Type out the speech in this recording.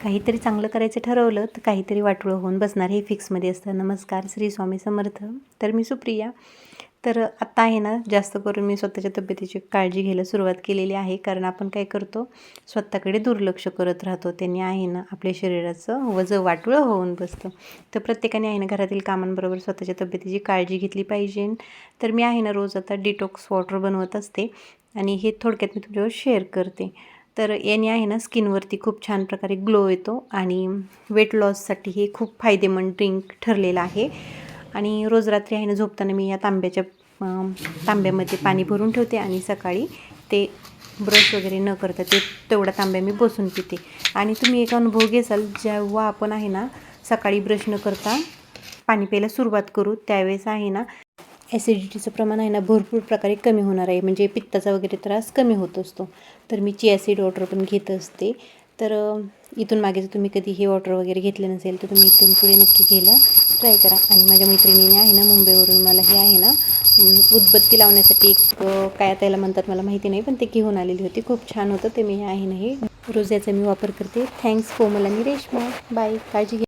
काहीतरी चांगलं करायचं ठरवलं तर काहीतरी वाटोळं होऊन बसणार हे फिक्समध्ये असतं. नमस्कार, श्री स्वामी समर्थ. तर मी सुप्रिया. तर आत्ता आहे ना, जास्त करून मी स्वतःच्या तब्येतीची काळजी घ्यायला सुरुवात केलेली आहे. कारण आपण काय करतो, स्वतःकडे दुर्लक्ष करत राहतो. त्यांनी आहे ना, आपल्या शरीराचं वजन वाटोळं होऊन बसतं. तर प्रत्येकाने आहे ना, घरातील कामांबरोबर स्वतःच्या तब्येतीची काळजी घेतली पाहिजे. तर मी आहे ना, रोज आता डिटॉक्स वॉटर बनवत असते आणि हे थोडक्यात मी तुमच्यावर शेअर करते. तर याने आहे ना, स्किनवरती खूप छान प्रकारे ग्लो येतो आणि वेट लॉससाठी हे खूप फायदेमंद ड्रिंक ठरलेलं आहे. आणि रोज रात्री आहे ना, झोपताना मी या तांब्यामध्ये पाणी भरून ठेवते आणि सकाळी ते ब्रश वगैरे न करता तेवढा तांब्या मी बसून पिते. आणि तुम्ही एक अनुभव घेसाल, जेव्हा आपण आहे ना, सकाळी ब्रश न करता पाणी प्यायला सुरुवात करू त्यावेळेस आहे ना, ॲसिडिटीचं प्रमाण आहे ना, भरपूर प्रकारे कमी होणार आहे. म्हणजे पित्ताचा वगैरे त्रास कमी होत असतो. तर मी चिया सीड वॉटर पण घेत असते. तर इथून मागे जर तुम्ही कधी हे वॉटर वगैरे घेतले नसेल तर तुम्ही इथून पुढे नक्की घ्यायला ट्राय करा. आणि माझ्या मैत्रिणीने आहे ना, मुंबईवरून मला हे आहे ना, उदबत्ती लावण्यासाठी एक काय त्याला म्हणतात मला माहिती नाही, पण ते घेऊन आलेली होती. खूप छान होतं ते. मी आहे ना, हे रोज याचा मी वापर करते. थँक्स कोमल आणि रेश्मा. बाय. काळजी घ्या.